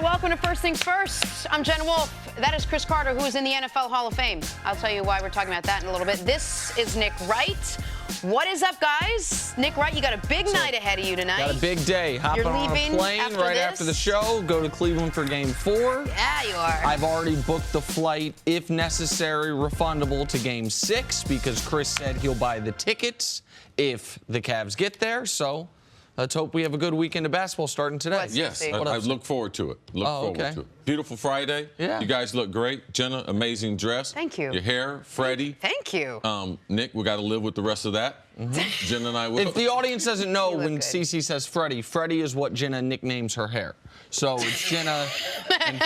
welcome to First Things First. I'm Jenna Wolfe. That is Cris Carter, who is in the NFL Hall of Fame. I'll tell you why we're talking about that in a little bit. This is Nick Wright. What is up, guys? Nick Wright, you got a big night ahead of you tonight. Got a big day. Hopping on a plane after the show. Go to Cleveland for Game 4. Yeah, you are. I've already booked the flight, if necessary, refundable to Game 6 because Cris said he'll buy the tickets if the Cavs get there. So let's hope we have a good weekend of basketball starting today. Yes, I look forward to it. Look forward to it. Beautiful Friday. Yeah. You guys look great. Jenna, amazing dress. Thank you. Your hair, Freddie. Thank you. Nick, we got to live with the rest of that. Jenna and I will. If the audience doesn't know, when Cece says Freddie, Freddie is what Jenna nicknames her hair. So it's Jenna and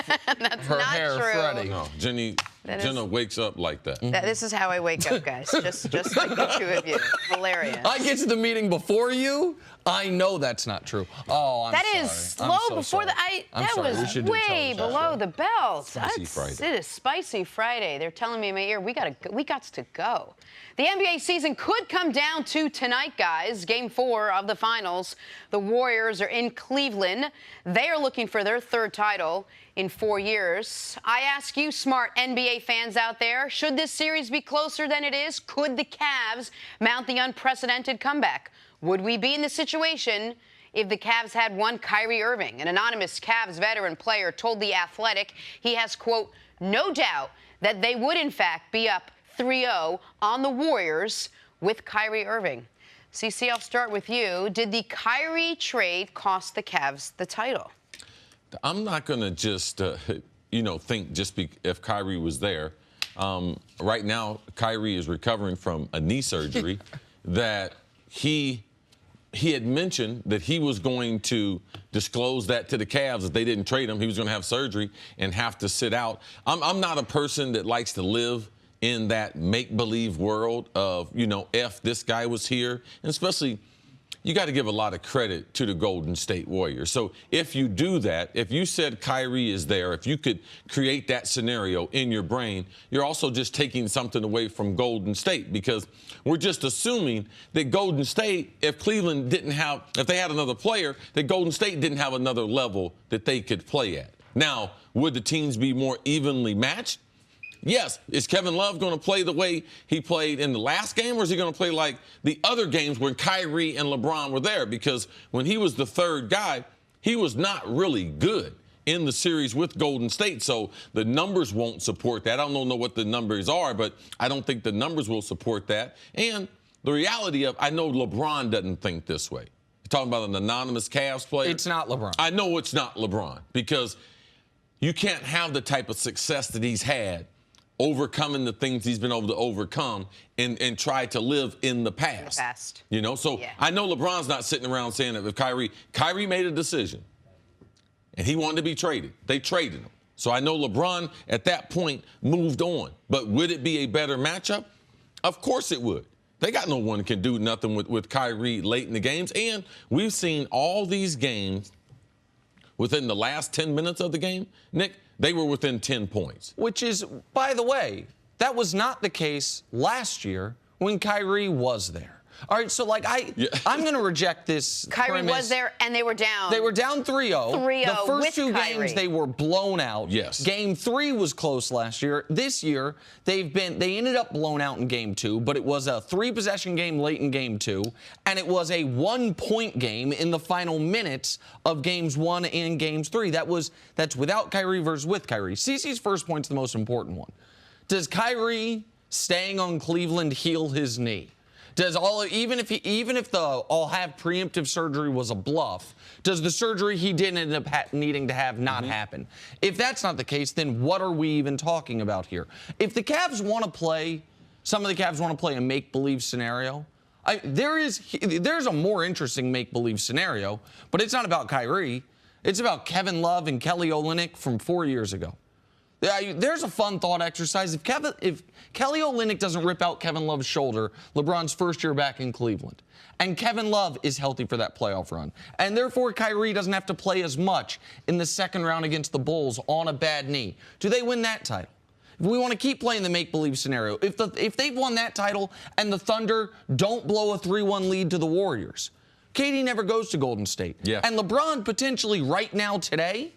her hair, true. Freddie. No, Jenna wakes up like that. This is how I wake up, guys. just like the two of you. Hilarious. I get to the meeting before you. I know that's not true. Oh, I'm sorry. That is slow before the. That was way below the belt. Spicy Friday. It is spicy Friday. They're telling me in my ear we got to go. The NBA season could come down to tonight, guys. Game 4 of the finals. The Warriors are in Cleveland. They are looking for their third title in 4 years. I ask you, smart NBA fans out there, should this series be closer than it is? Could the Cavs mount the unprecedented comeback? Would we be in this situation if the Cavs had one Kyrie Irving? An anonymous Cavs veteran player told The Athletic he has, quote, no doubt that they would, in fact, be up 3-0 on the Warriors with Kyrie Irving. CC, I'll start with you. Did the Kyrie trade cost the Cavs the title? I'm not going to just, think if Kyrie was there. Right now, Kyrie is recovering from a knee surgery that he had mentioned that he was going to disclose that to the Cavs if they didn't trade him. He was going to have surgery and have to sit out. I'm not a person that likes to live in that make-believe world of, if this guy was here. And especially, you got to give a lot of credit to the Golden State Warriors. So if you do that, if you said Kyrie is there, if you could create that scenario in your brain, you're also just taking something away from Golden State because we're just assuming that Golden State, if they had another player, that Golden State didn't have another level that they could play at. Now, would the teams be more evenly matched? Yes. Is Kevin Love going to play the way he played in the last game, or is he going to play like the other games when Kyrie and LeBron were there? Because when he was the third guy, he was not really good in the series with Golden State. So the numbers won't support that. I don't know what the numbers are, but I don't think the numbers will support that. And the reality of, I know LeBron doesn't think this way. You're talking about an anonymous Cavs player. It's not LeBron. I know it's not LeBron because you can't have the type of success that he's had overcoming the things he's been able to overcome and try to live in the past. I know LeBron's not sitting around saying that if Kyrie made a decision and he wanted to be traded, they traded him. So I know LeBron at that point moved on. But would it be a better matchup? Of course it would. They got no one who can do nothing with Kyrie late in the games. And we've seen all these games within the last 10 minutes of the game, Nick, they were within 10 points. Which is, by the way, that was not the case last year when Kyrie was there. All right, so, I'm going to reject this Kyrie premise. was there, and they were down. They were down 3-0. 3-0 The first two Kyrie. games, they were blown out. Yes. Game 3 was close last year. This year, they ended up blown out in Game 2, but it was a 3-possession game late in Game 2, and it was a 1-point game in the final minutes of Games 1 and Games 3. That's without Kyrie versus with Kyrie. CeCe's first point's the most important one. Does Kyrie staying on Cleveland heal his knee? Even if the I'll have preemptive surgery was a bluff, does the surgery he did end up needing to have not happen? If that's not the case, then what are we even talking about here? If the Cavs want to play, some of the Cavs want to play a make-believe scenario, there's a more interesting make-believe scenario, but it's not about Kyrie. It's about Kevin Love and Kelly Olynyk from 4 years ago. There's a fun thought exercise. If Kelly Olynyk doesn't rip out Kevin Love's shoulder, LeBron's first year back in Cleveland, and Kevin Love is healthy for that playoff run, and therefore Kyrie doesn't have to play as much in the second round against the Bulls on a bad knee, do they win that title? If we want to keep playing the make-believe scenario, if they've won that title and the Thunder don't blow a 3-1 lead to the Warriors, KD never goes to Golden State. Yeah. And LeBron potentially right now today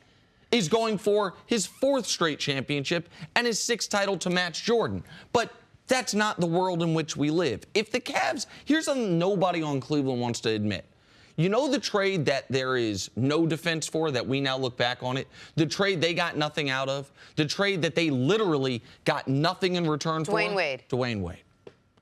is going for his 4th straight championship and his 6th title to match Jordan. But that's not the world in which we live. If the Cavs, here's something nobody on Cleveland wants to admit. You know the trade that there is no defense for, that we now look back on it? The trade they got nothing out of? The trade that they literally got nothing in return for? Dwayne Wade. Dwayne Wade.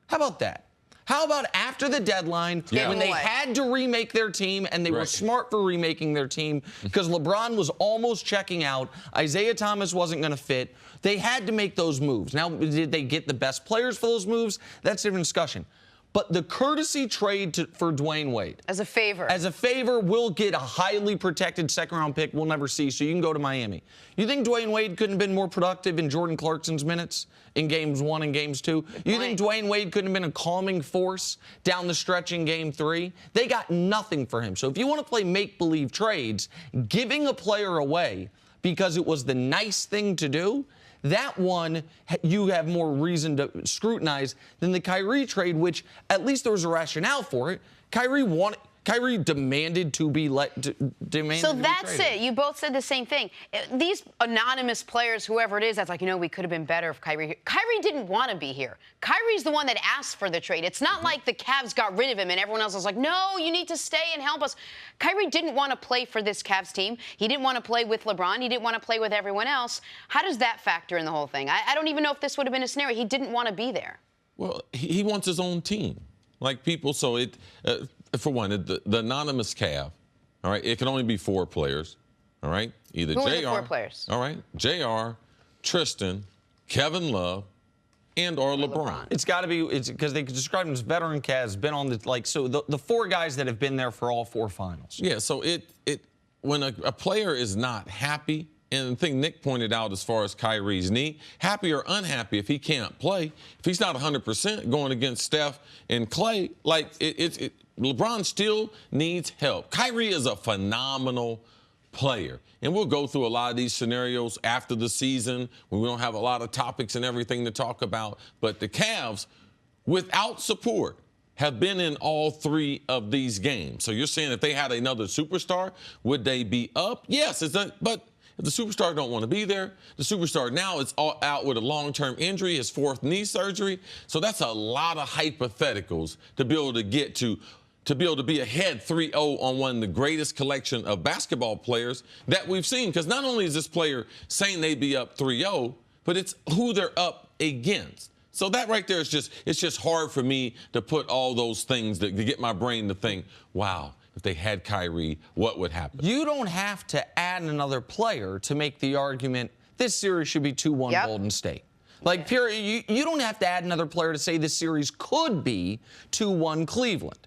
How about that? How about after the deadline, when they had to remake their team, and they were smart for remaking their team because LeBron was almost checking out, Isaiah Thomas wasn't going to fit, they had to make those moves. Now, did they get the best players for those moves? That's a different discussion. But the courtesy trade for Dwayne Wade. As a favor. As a favor, we'll get a highly protected 2nd-round pick we'll never see, so you can go to Miami. You think Dwayne Wade couldn't have been more productive in Jordan Clarkson's minutes in Games 1 and Games 2? You think Dwayne Wade couldn't have been a calming force down the stretch in Game 3? They got nothing for him. So if you want to play make-believe trades, giving a player away because it was the nice thing to do, that one you have more reason to scrutinize than the Kyrie trade, which at least there was a rationale for it. Kyrie demanded to be demanded. So to be that's traded. it. You both said the same thing. These anonymous players, whoever it is, that's like, we could have been better if Kyrie. Kyrie didn't want to be here. Kyrie's the one that asked for the trade. It's not like the Cavs got rid of him and everyone else was like, no, you need to stay and help us. Kyrie didn't want to play for this Cavs team. He didn't want to play with LeBron. He didn't want to play with everyone else. How does that factor in the whole thing? I don't even know if this would have been a scenario. He didn't want to be there. Well, he wants his own team. Like people, so it, for one, the anonymous Cav, all right, it can only be 4 players, all right? Either Who JR. are the 4 players? All right, JR, Tristan, Kevin Love, and or LeBron. It's got to be, it's because they describe him as veteran Cavs, been on the 4 guys that have been there for all 4 finals. Yeah, so when a player is not happy, and the thing Nick pointed out as far as Kyrie's knee, happy or unhappy if he can't play, if he's not 100% going against Steph and Clay, LeBron still needs help. Kyrie is a phenomenal player. And we'll go through a lot of these scenarios after the season when we don't have a lot of topics and everything to talk about. But the Cavs, without support, have been in all 3 of these games. So you're saying if they had another superstar, would they be up? Yes, but if the superstar don't want to be there, the superstar now is all out with a long-term injury, his 4th knee surgery. So that's a lot of hypotheticals to be able to get to be able to be ahead 3-0 on one of the greatest collection of basketball players that we've seen. Because not only is this player saying they'd be up 3-0, but it's who they're up against. So that right there is it's just hard for me to put all those things to get my brain to think, wow, if they had Kyrie, what would happen? You don't have to add another player to make the argument this series should be 2-1 Golden State. Period. You don't have to add another player to say this series could be 2-1 Cleveland.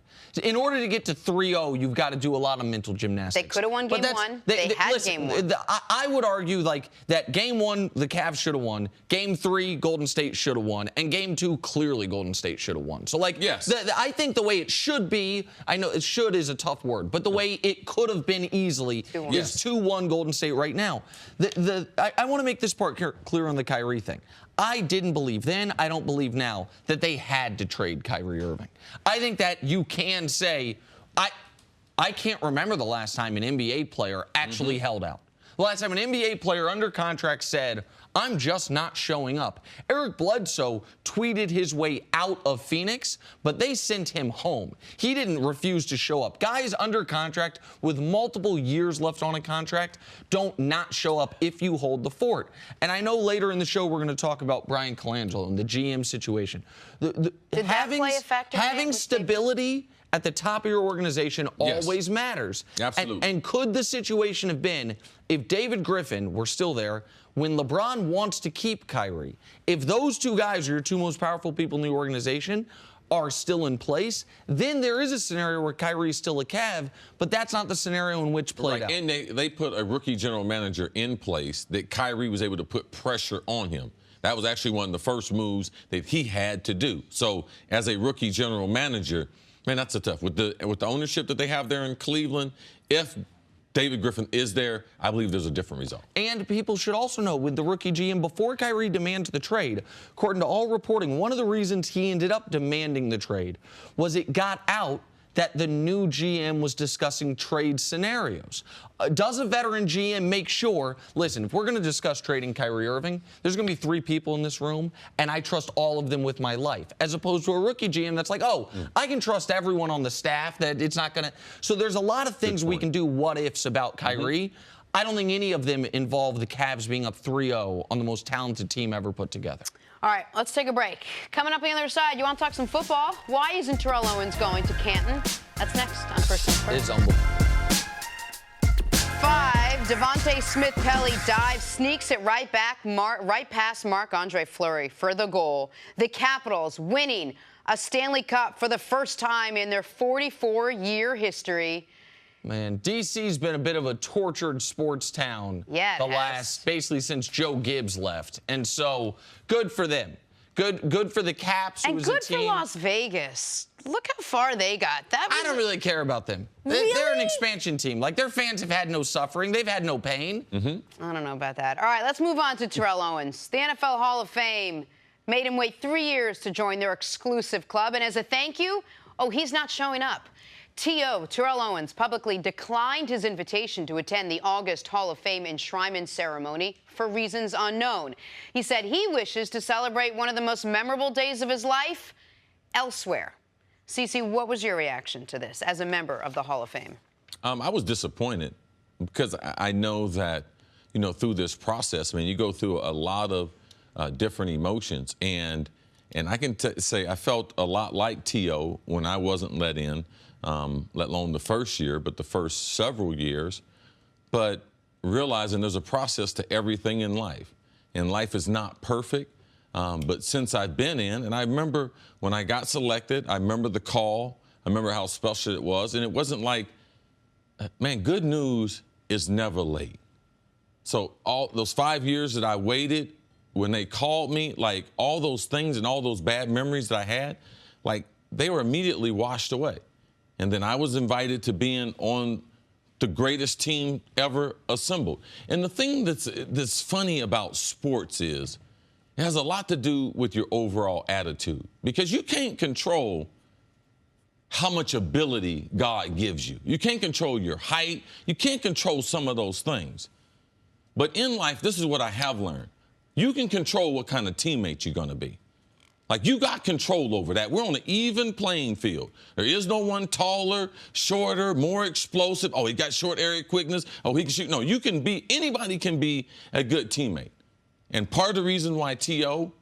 In order to get to 3-0, you've got to do a lot of mental gymnastics. They could have won Game 1. They had Game 1. I would argue that Game 1, the Cavs should have won. Game 3, Golden State should have won. And Game 2, clearly Golden State should have won. So, yes. I think the way it should be, I know should is a tough word, but the way it could have been easily is 2-1 Golden State right now. I want to make this part clear on the Kyrie thing. I didn't believe then, I don't believe now, that they had to trade Kyrie Irving. I think that you can say, I can't remember the last time an NBA player actually held out. The last time an NBA player under contract said, I'm just not showing up. Eric Bledsoe tweeted his way out of Phoenix, but they sent him home. He didn't refuse to show up. Guys under contract with multiple years left on a contract don't not show up if you hold the fort. And I know later in the show we're going to talk about Brian Colangelo and the GM situation. Did that play a factor? Having stability at the top of your organization always matters. Absolutely. And could the situation have been if David Griffin were still there when LeBron wants to keep Kyrie? If those 2 guys are your 2 most powerful people in the organization are still in place, then there is a scenario where Kyrie is still a Cav, but that's not the scenario in which played out. And they put a rookie general manager in place that Kyrie was able to put pressure on him. That was actually one of the first moves that he had to do. So as a rookie general manager, man, that's a tough. With the ownership that they have there in Cleveland, if David Griffin is there, I believe there's a different result. And people should also know, with the rookie GM, before Kyrie demands the trade, according to all reporting, one of the reasons he ended up demanding the trade was it got out that the new GM was discussing trade scenarios. Does a veteran GM make sure, listen, if we're going to discuss trading Kyrie Irving, there's going to be 3 people in this room, and I trust all of them with my life, as opposed to a rookie GM that's like, oh, I can trust everyone on the staff, that it's not going to. So there's a lot of things we can do what-ifs about Kyrie. I don't think any of them involve the Cavs being up 3-0 on the most talented team ever put together. All right, let's take a break. Coming up on the other side, you want to talk some football? Why isn't Terrell Owens going to Canton? That's next on First Things First. It's unbelievable. 5, Devontae Smith-Pelly dives, sneaks it right past Marc-Andre Fleury for the goal. The Capitals winning a Stanley Cup for the first time in their 44-year history. Man, D.C.'s been a bit of a tortured sports town basically since Joe Gibbs left. And so, good for them. Good for the Caps. And good for Las Vegas. Look how far they got. I don't really care about them. Really? They're an expansion team. Like, their fans have had no suffering. They've had no pain. I don't know about that. All right, let's move on to Terrell Owens. The NFL Hall of Fame made him wait 3 years to join their exclusive club. And as a thank you, he's not showing up. T.O. Terrell Owens publicly declined his invitation to attend the August Hall of Fame enshrinement ceremony for reasons unknown. He said he wishes to celebrate one of the most memorable days of his life elsewhere. Cece, what was your reaction to this as a member of the Hall of Fame? I was disappointed because I know that, through this process, you go through a lot of different emotions. And I can say I felt a lot like T.O. when I wasn't let in. Let alone the first year, but the first several years. But realizing there's a process to everything in life. And life is not perfect. But since I've been in, and I remember when I got selected, I remember the call. I remember how special it was. And it wasn't like, man, good news is never late. So all those 5 years that I waited, when they called me, like all those things and all those bad memories that I had, like they were immediately washed away. And then I was invited to being on the greatest team ever assembled. And the thing that's funny about sports is it has a lot to do with your overall attitude, because you can't control how much ability God gives you. You can't control your height. You can't control some of those things. But in life, this is what I have learned. You can control what kind of teammate you're going to be. Like, you got control over that. We're on an even playing field. There is no one taller, shorter, more explosive. Oh, he got short area quickness. Oh, he can shoot. No, anybody can be a good teammate. And part of the reason why T.O.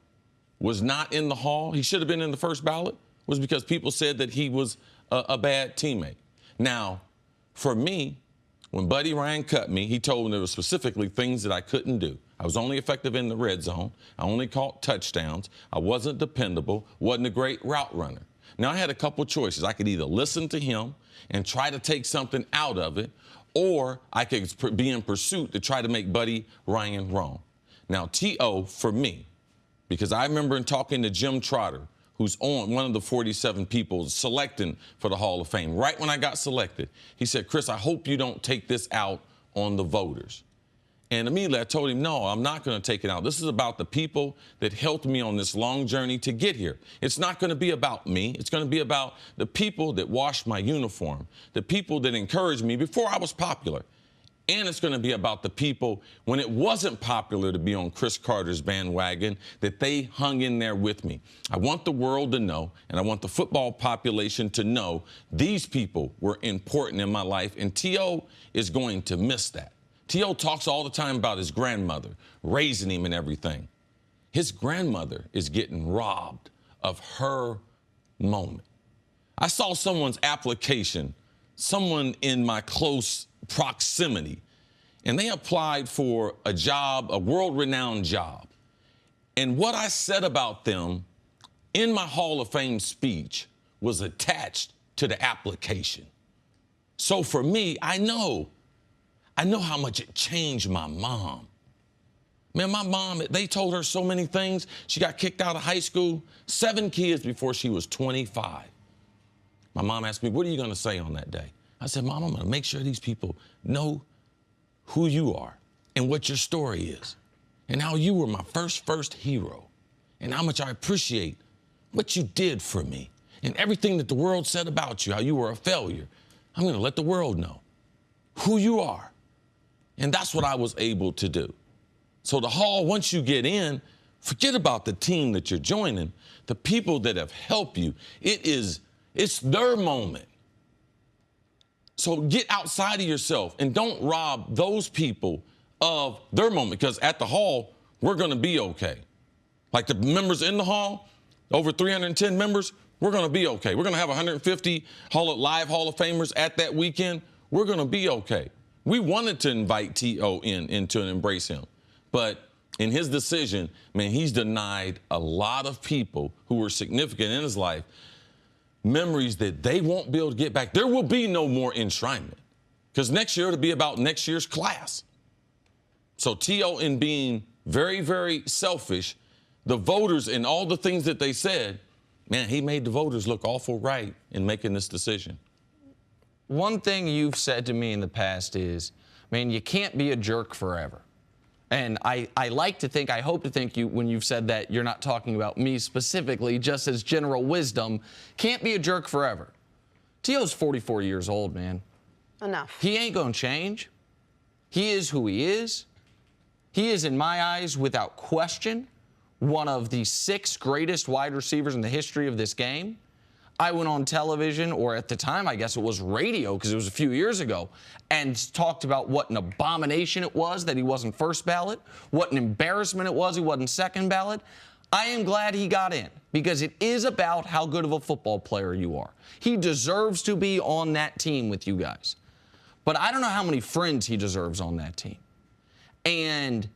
was not in the Hall, he should have been in the first ballot, was because people said that he was a bad teammate. Now, for me, when Buddy Ryan cut me, he told me there were specifically things that I couldn't do. I was only effective in the red zone. I only caught touchdowns. I wasn't dependable, wasn't a great route runner. Now, I had a couple choices. I could either listen to him and try to take something out of it, or I could be in pursuit to try to make Buddy Ryan wrong. Now, T.O., for me, because I remember in talking to Jim Trotter, who's one of the 47 people selecting for the Hall of Fame, right when I got selected, he said, Chris, I hope you don't take this out on the voters. And immediately I told him, no, I'm not going to take it out. This is about the people that helped me on this long journey to get here. It's not going to be about me. It's going to be about the people that washed my uniform, the people that encouraged me before I was popular. And it's going to be about the people when it wasn't popular to be on Chris Carter's bandwagon, that they hung in there with me. I want the world to know, and I want the football population to know, these people were important in my life, and T.O. is going to miss that. T.O. talks all the time about his grandmother raising him and everything. His grandmother is getting robbed of her moment. I saw someone's application, someone in my close proximity, and they applied for a job, a world-renowned job. And what I said about them in my Hall of Fame speech was attached to the application. So for me, I know how much it changed my mom. Man, my mom, they told her so many things. She got kicked out of high school, 7 kids before she was 25. My mom asked me, what are you going to say on that day? I said, Mom, I'm going to make sure these people know who you are and what your story is and how you were my first hero and how much I appreciate what you did for me and everything that the world said about you, how you were a failure, I'm going to let the world know who you are. And that's what I was able to do. So the Hall, once you get in, forget about the team that you're joining, the people that have helped you. It's their moment. So get outside of yourself and don't rob those people of their moment, because at the Hall, we're going to be okay. Like the members in the Hall, over 310 members, we're going to be okay. We're going to have 150 live Hall of Famers at that weekend. We're going to be okay. We wanted to invite T.O. in to embrace him. But in his decision, man, he's denied a lot of people who were significant in his life memories that they won't be able to get back. There will be no more enshrinement, because next year it'll be about next year's class. So T.O. in being very, very selfish, the voters and all the things that they said, man, he made the voters look awful right in making this decision. One thing you've said to me in the past is, man, you can't be a jerk forever. And I like to think, I hope to think when you've said that, you're not talking about me specifically, just as general wisdom. Can't be a jerk forever. T.O.'s 44 years old, man. Enough. He ain't going to change. He is who he is. He is, in my eyes, without question, one of the 6 greatest wide receivers in the history of this game. I went on television, or at the time, I guess it was radio, because it was a few years ago, and talked about what an abomination it was that he wasn't first ballot, what an embarrassment it was he wasn't second ballot. I am glad he got in, because it is about how good of a football player you are. He deserves to be on that team with you guys. But I don't know how many friends he deserves on that team. And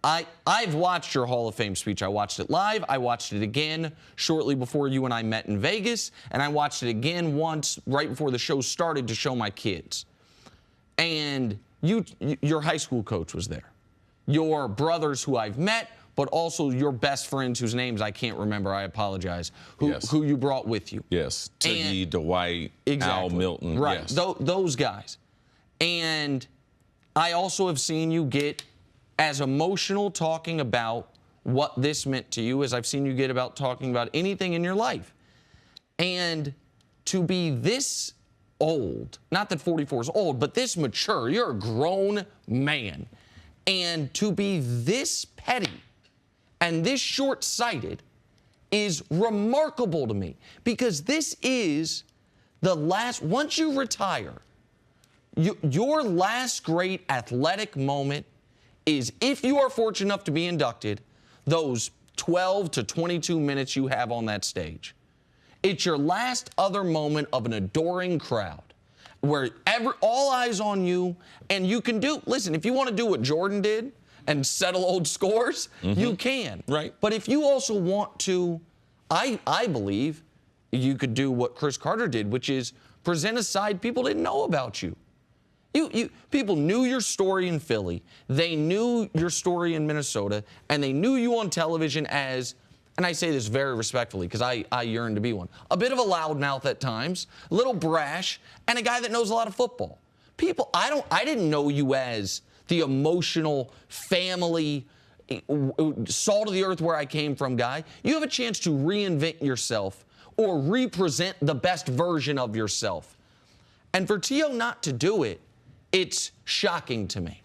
I've watched your Hall of Fame speech. I watched it live. I watched it again shortly before you and I met in Vegas. And I watched it again once right before the show started to show my kids. And your high school coach was there. Your brothers who I've met, but also your best friends whose names I can't remember, I apologize, who you brought with you. Yes, Tiggy, Dwight, exactly. Al Milton. Right, yes. Those guys. And I also have seen you get as emotional talking about what this meant to you as I've seen you get about talking about anything in your life. And to be this old, not that 44 is old, but this mature, you're a grown man. And to be this petty and this short-sighted is remarkable to me, because this is the last, once you retire, your last great athletic moment is, if you are fortunate enough to be inducted, those 12 to 22 minutes you have on that stage. It's your last other moment of an adoring crowd where all eyes on you, and you can do, listen, if you want to do what Jordan did and settle old scores, you can. Right. But if you also want to, I believe you could do what Cris Carter did, which is present a side people didn't know about you. People knew your story in Philly, they knew your story in Minnesota, and they knew you on television as, and I say this very respectfully because I yearn to be one, a bit of a loudmouth at times, a little brash, and a guy that knows a lot of football. People, I didn't know you as the emotional family, salt of the earth where I came from guy. You have a chance to reinvent yourself or represent the best version of yourself. And for T.O. not to do it, it's shocking to me.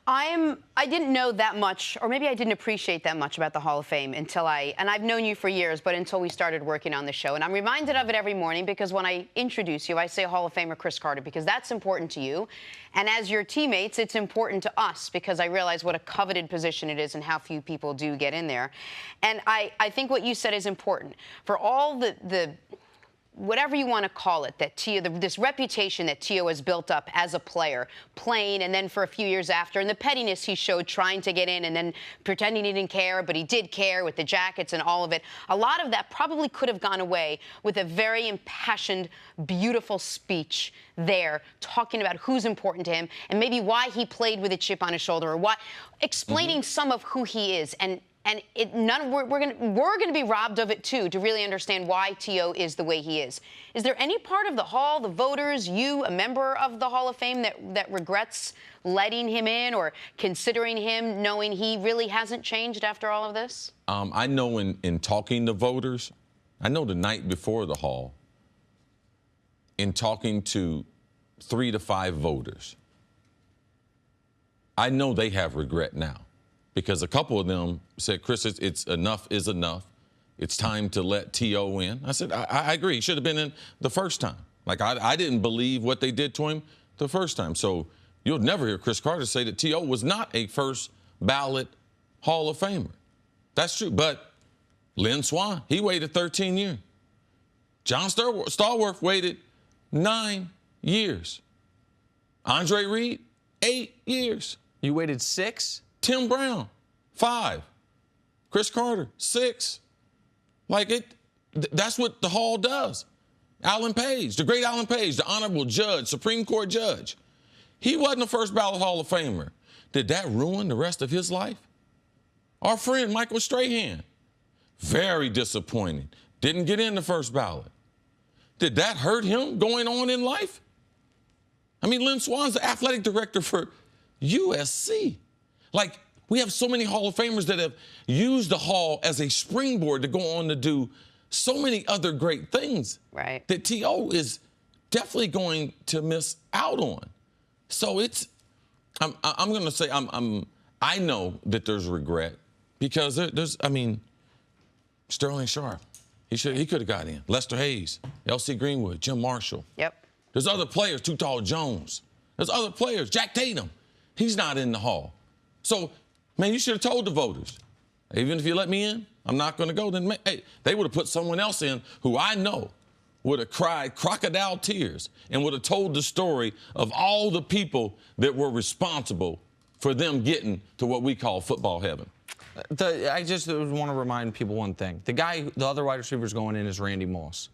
I didn't know that much, or maybe I didn't appreciate that much about the Hall of Fame until and I've known you for years, but until we started working on the show. And I'm reminded of it every morning because when I introduce you, I say Hall of Famer Cris Carter, because that's important to you. And as your teammates, it's important to us because I realize what a coveted position it is and how few people do get in there. And I think what you said is important. For all the whatever you want to call it, that this reputation that T.O. has built up as a player, playing, and then for a few years after, and the pettiness he showed trying to get in and then pretending he didn't care, but he did care with the jackets and all of it. A lot of that probably could have gone away with a very impassioned, beautiful speech there, talking about who's important to him and maybe why he played with a chip on his shoulder, or explaining some of who he is. And we're going to be robbed of it, too, to really understand why T.O. is the way he is. Is there any part of the Hall, the voters, you, a member of the Hall of Fame, that regrets letting him in or considering him, knowing he really hasn't changed after all of this? I know in talking to voters, I know the night before the Hall, in talking to 3 to 5 voters, I know they have regret now because a couple of them said, Cris, it's enough is enough. It's time to let T.O. in. I said, I agree. He should have been in the first time. Like, I didn't believe what they did to him the first time. So you'll never hear Cris Carter say that T.O. was not a first ballot Hall of Famer. That's true. But Lynn Swann, he waited 13 years. John Stallworth waited 9 years. Andre Reed, 8 years. You waited 6? Tim Brown, 5. Cris Carter, 6. That's what the Hall does. Alan Page, the great Alan Page, the honorable judge, Supreme Court judge. He wasn't a first ballot Hall of Famer. Did that ruin the rest of his life? Our friend Michael Strahan, very disappointing. Didn't get in the first ballot. Did that hurt him going on in life? I mean, Lynn Swann's the athletic director for USC. Like, we have so many Hall of Famers that have used the Hall as a springboard to go on to do so many other great things. Right. That T.O. is definitely going to miss out on. So I'm going to say I know that there's regret because there's Sterling Sharp. He could have got in. Lester Hayes, L.C. Greenwood, Jim Marshall. Yep. There's other players, Too Tall Jones. There's other players, Jack Tatum. He's not in the Hall. So, man, you should have told the voters, even if you let me in, I'm not going to go. Then, hey, they would have put someone else in who I know would have cried crocodile tears and would have told the story of all the people that were responsible for them getting to what we call football heaven. I just want to remind people one thing. The other wide receiver going in is Randy Moss.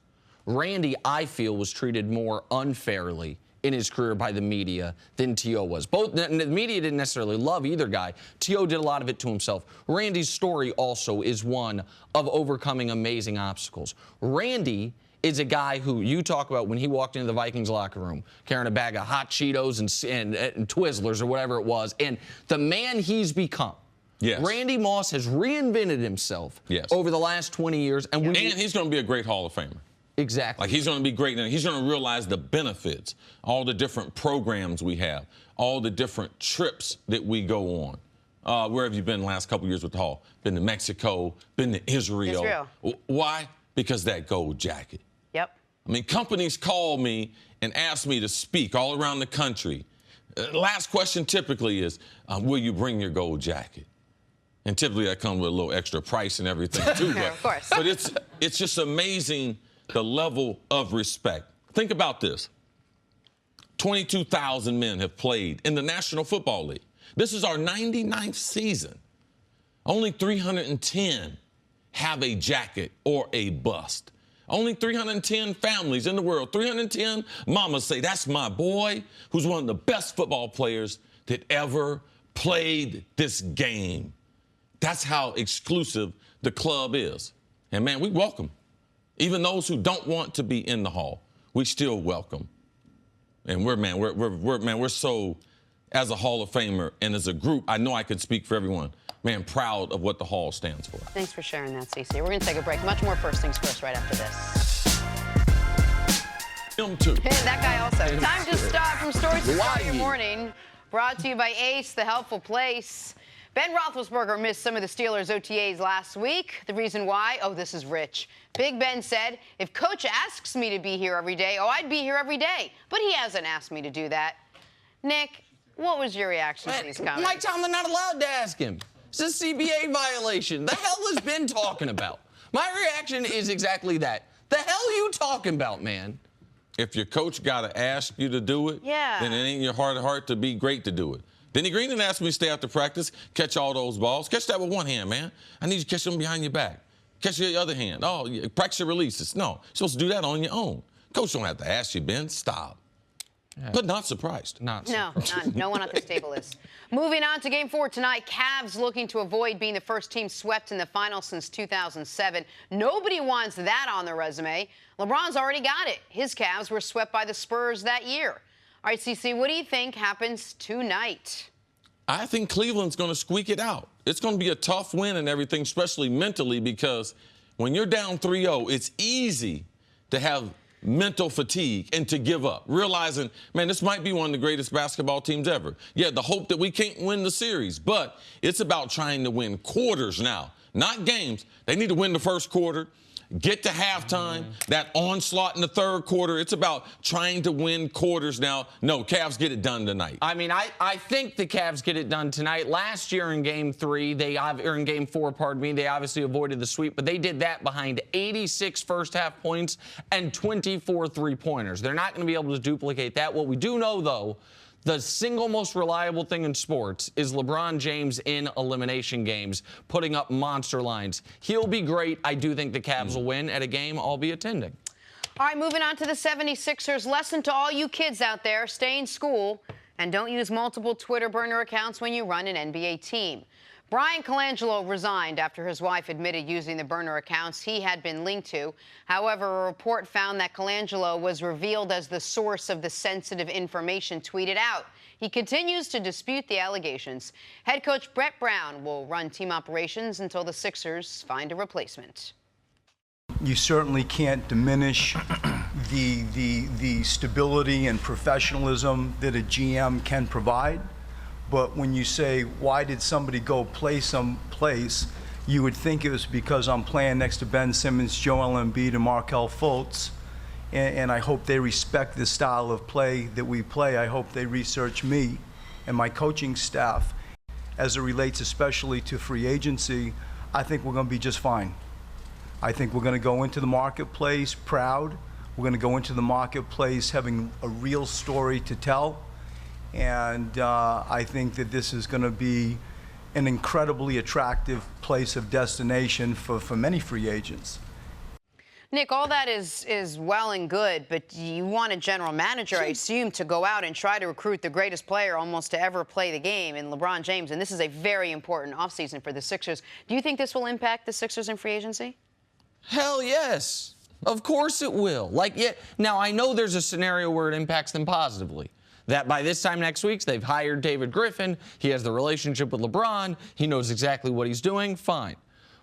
Randy, I feel, was treated more unfairly in his career by the media than T.O. was. The media didn't necessarily love either guy. T.O. did a lot of it to himself. Randy's story also is one of overcoming amazing obstacles. Randy is a guy who you talk about when he walked into the Vikings locker room carrying a bag of hot Cheetos and Twizzlers or whatever it was, and the man he's become. Yes. Randy Moss has reinvented himself over the last 20 years. And he's going to be a great Hall of Famer. Exactly. Like, he's going to be great, and he's going to realize the benefits, all the different programs we have, all the different trips that we go on. Where have you been the last couple years with the Hall? Been to Mexico, been to Israel. Why? Because that gold jacket. Yep. I mean, companies call me and ask me to speak all around the country. Last question typically is, will you bring your gold jacket? And typically that comes with a little extra price and everything, too. But, of course. But it's just amazing the level of respect. Think about this. 22,000 men have played in the National Football League. This is our 99th season. Only 310 have a jacket or a bust. Only 310 families in the world, 310 mamas say, that's my boy who's one of the best football players that ever played this game. That's how exclusive the club is. And, man, we welcome. Even those who don't want to be in the Hall, we still welcome. And we're so, as a Hall of Famer and as a group, I know I can speak for everyone, man, proud of what the Hall stands for. Thanks for sharing that, Cece. We're going to take a break. Much more First Things First right after this. Him too. And that guy also. Time to stop from Stories to Start Your Morning. Brought to you by Ace, the helpful place. Ben Roethlisberger missed some of the Steelers' OTAs last week. The reason why? Oh, this is rich. Big Ben said, if Coach asks me to be here every day, I'd be here every day. But he hasn't asked me to do that. Nick, what was your reaction to these comments? Mike Tomlin not allowed to ask him. It's a CBA violation. The hell has Ben talking about? My reaction is exactly that. The hell you talking about, man? If your coach got to ask you to do it, then it ain't in your heart of heart to be great to do it. Denny Green didn't ask me to stay after practice, catch all those balls. Catch that with one hand, man. I need you to catch them behind your back. Catch your other hand. Oh, practice your releases. No, you're supposed to do that on your own. Coach don't have to ask you, Ben. Stop. Yeah. But not surprised. No one at this table is. Moving on to Game 4 tonight, Cavs looking to avoid being the first team swept in the final since 2007. Nobody wants that on their resume. LeBron's already got it. His Cavs were swept by the Spurs that year. All right, CC, what do you think happens tonight? I think Cleveland's going to squeak it out. It's going to be a tough win and everything, especially mentally, because when you're down 3-0, it's easy to have mental fatigue and to give up, realizing, man, this might be one of the greatest basketball teams ever. Yeah, the hope that we can't win the series, but it's about trying to win quarters now, not games. They need to win the first quarter, get to halftime, that onslaught in the third quarter. It's about trying to win quarters now. No, Cavs get it done tonight. I mean, I think the Cavs get it done tonight. Last year in Game 3, or in Game 4, pardon me, they obviously avoided the sweep, but they did that behind 86 first-half points and 24 three-pointers. They're not going to be able to duplicate that. What we do know, though, the single most reliable thing in sports is LeBron James in elimination games, putting up monster lines. He'll be great. I do think the Cavs will win at a game I'll be attending. All right, moving on to the 76ers. Lesson to all you kids out there, stay in school and don't use multiple Twitter burner accounts when you run an NBA team. Brian Colangelo resigned after his wife admitted using the burner accounts he had been linked to. However, a report found that Colangelo was revealed as the source of the sensitive information tweeted out. He continues to dispute the allegations. Head coach Brett Brown will run team operations until the Sixers find a replacement. You certainly can't diminish the stability and professionalism that a GM can provide. But when you say, why did somebody go play someplace, you would think it was because I'm playing next to Ben Simmons, Joel Embiid, and Markelle Fultz. And I hope they respect the style of play that we play. I hope they research me and my coaching staff. As it relates especially to free agency, I think we're going to be just fine. I think we're going to go into the marketplace proud. We're going to go into the marketplace having a real story to tell. And I think that this is going to be an incredibly attractive place of destination for many free agents. Nick, all that is well and good, but you want a general manager, I assume, to go out and try to recruit the greatest player almost to ever play the game in LeBron James, and this is a very important offseason for the Sixers. Do you think this will impact the Sixers in free agency? Hell yes. Of course it will. Now, I know there's a scenario where it impacts them positively. That by this time next week, they've hired David Griffin. He has the relationship with LeBron. He knows exactly what he's doing. Fine.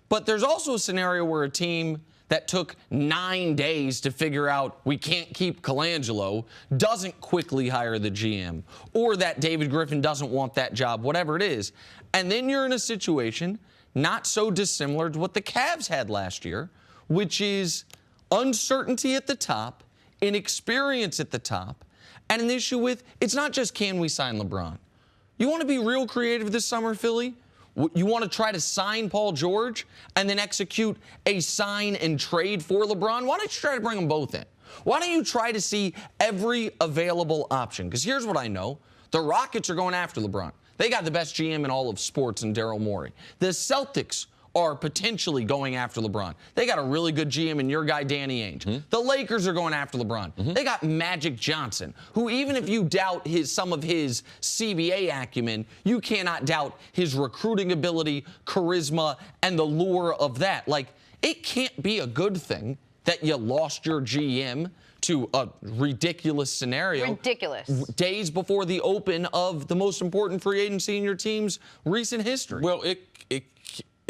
But there's also a scenario where a team that took 9 days to figure out we can't keep Colangelo doesn't quickly hire the GM, or that David Griffin doesn't want that job, whatever it is. And then you're in a situation not so dissimilar to what the Cavs had last year, which is uncertainty at the top, inexperience at the top, and an issue with, it's not just can we sign LeBron. You want to be real creative this summer, Philly? You want to try to sign Paul George and then execute a sign and trade for LeBron? Why don't you try to bring them both in? Why don't you try to see every available option? Because here's what I know. The Rockets are going after LeBron. They got the best GM in all of sports in Daryl Morey. The Celtics are potentially going after LeBron. They got a really good GM in your guy, Danny Ainge. The Lakers are going after LeBron. They got Magic Johnson, who even if you doubt some of his CBA acumen, you cannot doubt his recruiting ability, charisma, and the lure of that. It can't be a good thing that you lost your GM to a ridiculous scenario. Ridiculous. Days before the open of the most important free agency in your team's recent history. Well,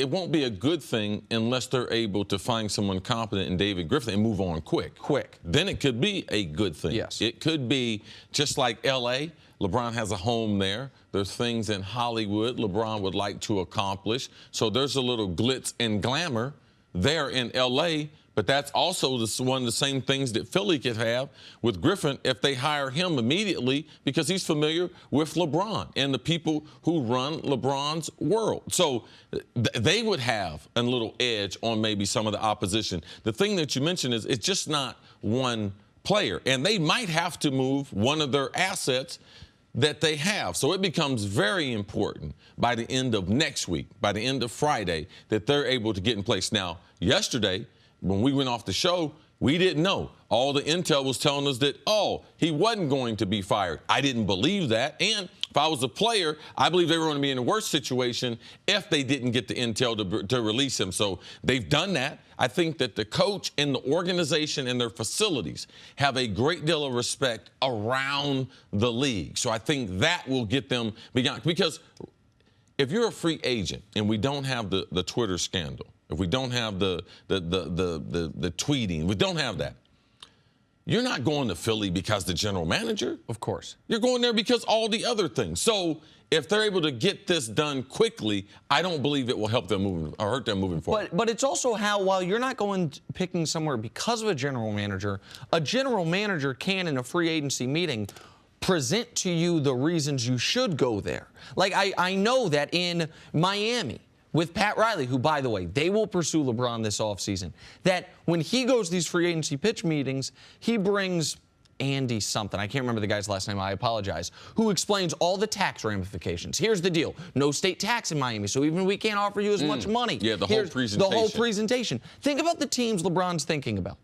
it won't be a good thing unless they're able to find someone competent in David Griffin and move on quick. Then it could be a good thing. Yes. It could be just like L.A. LeBron has a home there. There's things in Hollywood LeBron would like to accomplish. So there's a little glitz and glamour there in L.A., but that's also one of the same things that Philly could have with Griffin if they hire him immediately because he's familiar with LeBron and the people who run LeBron's world. So they would have a little edge on maybe some of the opposition. The thing that you mentioned is it's just not one player, and they might have to move one of their assets that they have. So it becomes very important by the end of next week, by the end of Friday, that they're able to get in place. Now, yesterday, when we went off the show, we didn't know. All the intel was telling us that, he wasn't going to be fired. I didn't believe that. And if I was a player, I believe they were going to be in a worse situation if they didn't get the intel to release him. So they've done that. I think that the coach and the organization and their facilities have a great deal of respect around the league. So I think that will get them beyond. Because if you're a free agent and we don't have the Twitter scandal, if we don't have the tweeting, we don't have that, you're not going to Philly because the general manager. Of course. You're going there because all the other things. So if they're able to get this done quickly, I don't believe it will help them move or hurt them moving forward. But it's also how, while you're not picking somewhere because of a general manager can, in a free agency meeting, present to you the reasons you should go there. Like, I know that in Miami with Pat Riley, who, by the way, they will pursue LeBron this offseason, that when he goes to these free agency pitch meetings, he brings Andy something, I can't remember the guy's last name, I apologize, who explains all the tax ramifications. Here's the deal. No state tax in Miami, so even we can't offer you as much money. Yeah, the whole presentation. The whole presentation. Think about the teams LeBron's thinking about.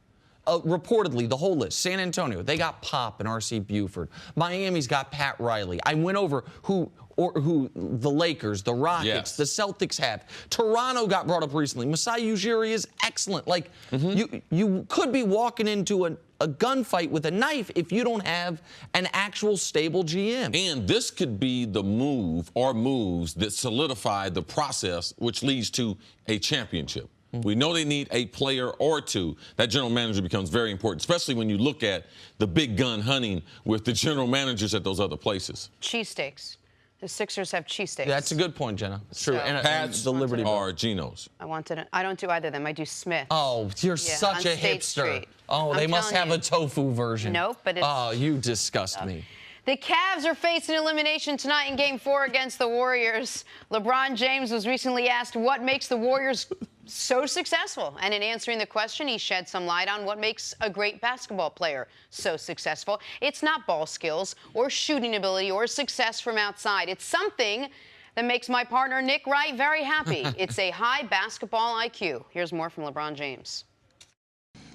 Reportedly, the whole list. San Antonio, they got Pop and R.C. Buford. Miami's got Pat Riley. I went over who the Lakers, the Rockets, the Celtics have. Toronto got brought up recently. Masai Ujiri is excellent. Like, you could be walking into a gunfight with a knife if you don't have an actual stable GM. And this could be the move or moves that solidify the process, which leads to a championship. We know they need a player or two. That general manager becomes very important, especially when you look at the big gun hunting with the general managers at those other places. Cheesesteaks. The Sixers have cheesesteaks. That's a good point, Jenna. It's true. So, and Pat's the Liberty Bell. or Geno's. I don't do either of them. I do Smith's. Oh, you're Yeah, such on a State hipster. Street. Oh, I'm they must telling have you. a tofu version. Nope, but it's... Oh, you disgust me. The Cavs are facing elimination tonight in Game 4 against the Warriors. LeBron James was recently asked what makes the Warriors so successful. And in answering the question, he shed some light on what makes a great basketball player so successful. It's not ball skills or shooting ability or success from outside. It's something that makes my partner Nick Wright very happy. It's a high basketball IQ. Here's more from LeBron James.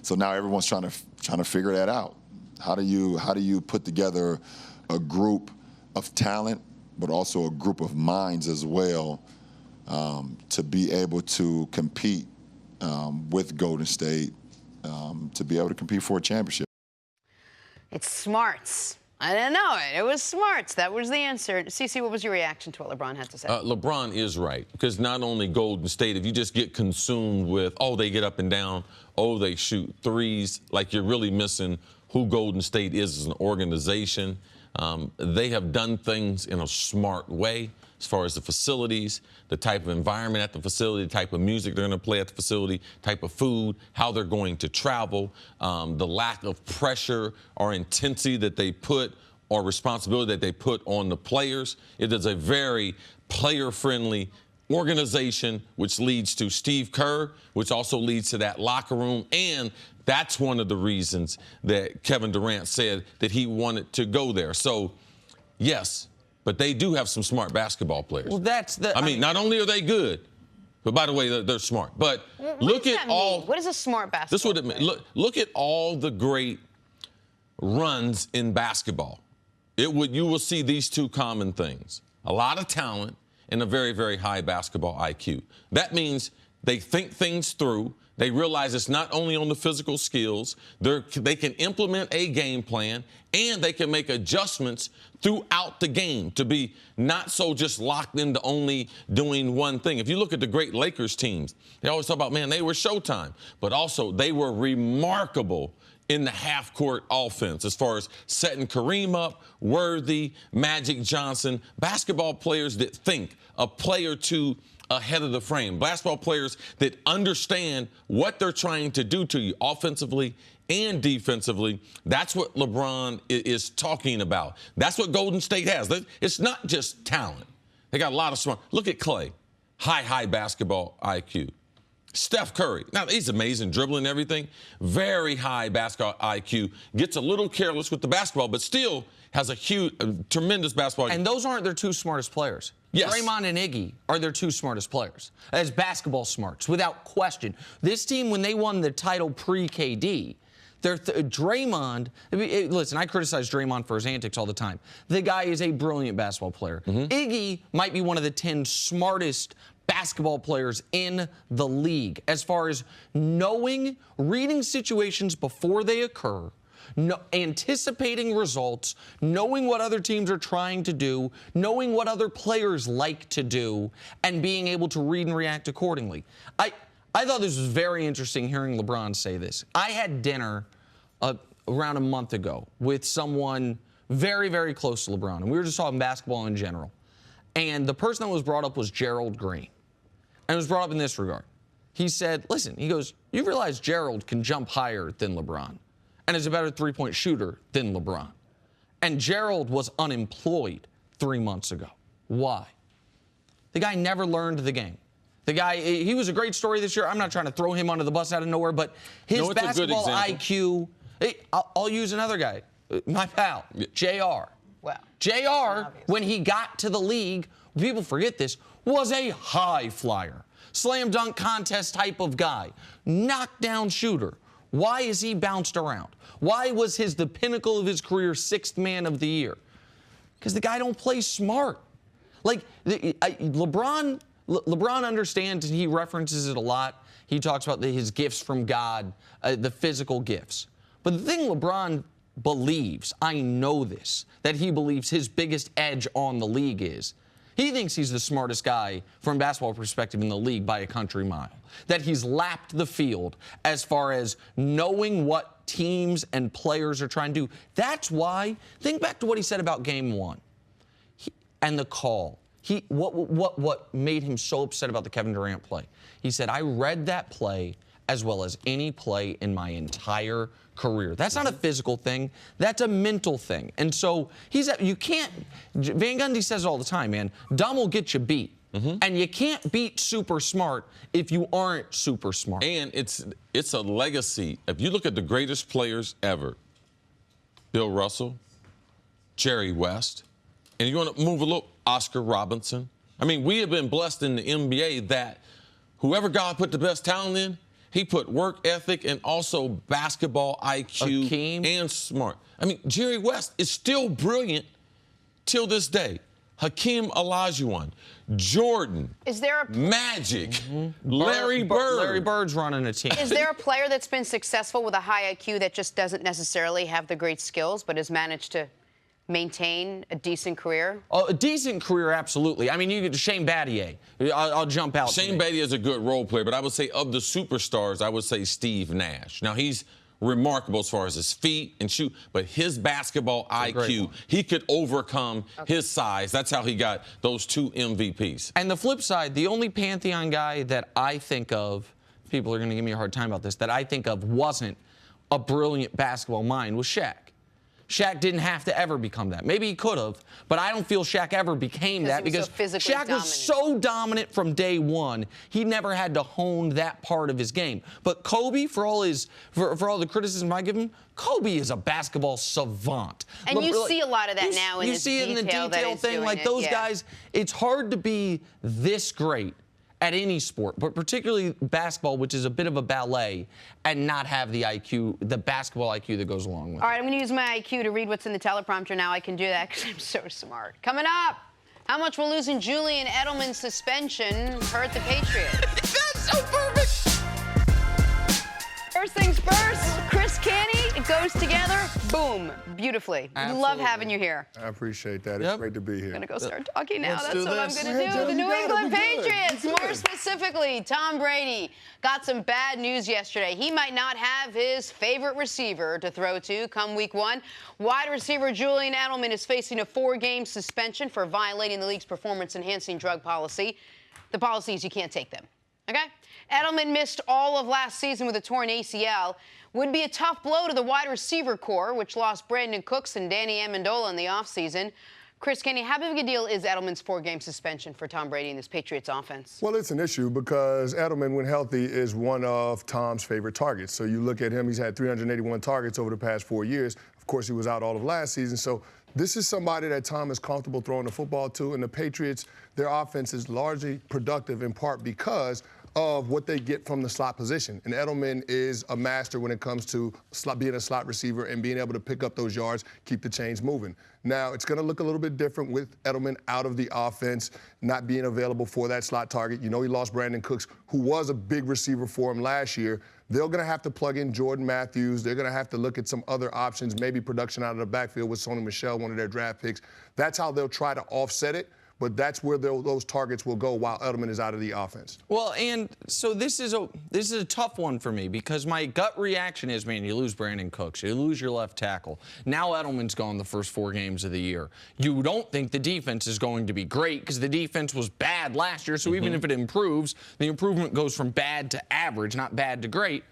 So now everyone's trying to figure that out. How do you put together a group of talent, but also a group of minds as well, to be able to compete with Golden State, to be able to compete for a championship? It's smarts. I didn't know it. It was smarts. That was the answer. Cece, what was your reaction to what LeBron had to say? LeBron is right, because not only Golden State, if you just get consumed with, oh, they get up and down, oh, they shoot threes, like you're really missing who Golden State is as an organization. They have done things in a smart way as far as the facilities, the type of environment at the facility, the type of music they're going to play at the facility, type of food, how they're going to travel, the lack of pressure or intensity that they put or responsibility that they put on the players. It is a very player-friendly organization, which leads to Steve Kerr, which also leads to that locker room. And that's one of the reasons that Kevin Durant said that he wanted to go there. So, yes, but they do have some smart basketball players. Well, I mean, not only are they good, but by the way, they're smart. But look at all. What is a smart basketball? This is what it means. Look at all the great runs in basketball. You will see these two common things: a lot of talent and a very, very high basketball IQ. That means they think things through. They realize it's not only on the physical skills. They can implement a game plan, and they can make adjustments throughout the game to be not so just locked into only doing one thing. If you look at the great Lakers teams, they always talk about, man, they were Showtime, but also they were remarkable in the half-court offense as far as setting Kareem up, Worthy, Magic Johnson, basketball players that think a play or two ahead of the frame, basketball players that understand what they're trying to do to you offensively and defensively. That's what LeBron is talking about. That's what Golden State has. It's not just talent. They got a lot of smart. Look at Clay, high basketball IQ. Steph Curry, now he's amazing, dribbling everything, very high basketball IQ, gets a little careless with the basketball, but still has a tremendous basketball IQ. And those aren't their two smartest players. Yes. Draymond and Iggy are their two smartest players as basketball smarts, without question. This team, when they won the title pre-KD, Draymond, listen, I criticize Draymond for his antics all the time. The guy is a brilliant basketball player. Iggy might be one of the 10 smartest basketball players in the league as far as reading situations before they occur, anticipating results, knowing what other teams are trying to do, knowing what other players like to do, and being able to read and react accordingly. I thought this was very interesting hearing LeBron say this. I had dinner around a month ago with someone very, very close to LeBron, and we were just talking basketball in general. And the person that was brought up was Gerald Green. And it was brought up in this regard. He said, listen, he goes, you realize Gerald can jump higher than LeBron and is a better three-point shooter than LeBron. And Gerald was unemployed 3 months ago. Why? The guy never learned the game. The guy, he was a great story this year. I'm not trying to throw him under the bus out of nowhere, but his basketball IQ, I'll use another guy, my pal, JR. Wow. JR, when he got to the league, people forget this, was a high flyer. Slam dunk contest type of guy. Knockdown shooter. Why is he bounced around? Why was the pinnacle of his career 6th man of the year? Because the guy don't play smart. Like, LeBron understands, and he references it a lot. He talks about his gifts from God, the physical gifts. But the thing LeBron believes, I know this, that he believes his biggest edge on the league is, he thinks he's the smartest guy from a basketball perspective in the league by a country mile. That he's lapped the field as far as knowing what teams and players are trying to do. That's why, think back to what he said about Game 1 and the call. What made him so upset about the Kevin Durant play? He said, I read that play as well as any play in my entire career. That's not a physical thing. That's a mental thing. And so you can't, Van Gundy says it all the time, man, dumb will get you beat. And you can't beat super smart if you aren't super smart. And it's a legacy. If you look at the greatest players ever, Bill Russell, Jerry West, and you want to move a little, Oscar Robertson. I mean, we have been blessed in the NBA that whoever God put the best talent in, he put work ethic and also basketball IQ Hakeem. And smart. I mean, Jerry West is still brilliant till this day. Hakeem Olajuwon, Jordan, Is there a Magic, Larry Bird. Larry Bird's running a team. Is there a player that's been successful with a high IQ that just doesn't necessarily have the great skills, but has managed to maintain a decent career? Oh, a decent career, absolutely. I mean, you get Shane Battier. I'll jump out. Shane Battier is a good role player, but I would say of the superstars, I would say Steve Nash. Now, he's remarkable as far as his feet and shoot, but his basketball IQ, he could overcome his size. That's how he got those 2 MVPs. And the flip side, the only Pantheon guy that I think of, people are going to give me a hard time about this, that I think of wasn't a brilliant basketball mind was Shaq. Shaq didn't have to ever become that. Maybe he could have, but I don't feel Shaq ever became that because Shaq was so dominant from day one. He never had to hone that part of his game. But Kobe, for all the criticism I give him, Kobe is a basketball savant. And you see a lot of that now in this detail. You see it in the detail thing, like those guys. It's hard to be this great at any sport, but particularly basketball, which is a bit of a ballet, and not have the IQ, the basketball IQ that goes along with it. All right, I'm going to use my IQ to read what's in the teleprompter now. I can do that because I'm so smart. Coming up, how much will losing Julian Edelman's suspension hurt the Patriots? That's so perfect! First things first, Cris Canny, it goes together, boom, beautifully. We love having you here. I appreciate that. It's great to be here. I'm going to go start talking now. Let's That's do what I'm this. going to do. Joe, The you New got it. England We good. Patriots, We more good. specifically, Tom Brady got some bad news yesterday. He might not have his favorite receiver to throw to come week 1. Wide receiver Julian Edelman is facing a 4-game suspension for violating the league's performance-enhancing drug policy. The policy is you can't take them. Okay? Edelman missed all of last season with a torn ACL. Would be a tough blow to the wide receiver core, which lost Brandon Cooks and Danny Amendola in the offseason. Cris Canny, how big a deal is Edelman's 4-game suspension for Tom Brady and this Patriots offense? Well, it's an issue because Edelman, when healthy, is one of Tom's favorite targets. So you look at him, he's had 381 targets over the past 4 years. Of course, he was out all of last season. So this is somebody that Tom is comfortable throwing the football to. And the Patriots, their offense is largely productive in part because of what they get from the slot position. And Edelman is a master when it comes to being a slot receiver and being able to pick up those yards, keep the chains moving. Now, it's going to look a little bit different with Edelman out of the offense, not being available for that slot target. You know he lost Brandon Cooks, who was a big receiver for him last year. They're going to have to plug in Jordan Matthews. They're going to have to look at some other options, maybe production out of the backfield with Sony Michel, one of their draft picks. That's how they'll try to offset it. but that's where those targets will go while Edelman is out of the offense. Well, and so this is a tough one for me because my gut reaction is, man, you lose Brandon Cooks, you lose your left tackle. Now Edelman's gone the first 4 games of the year. You don't think the defense is going to be great because the defense was bad last year, so even if it improves, the improvement goes from bad to average, not bad to great.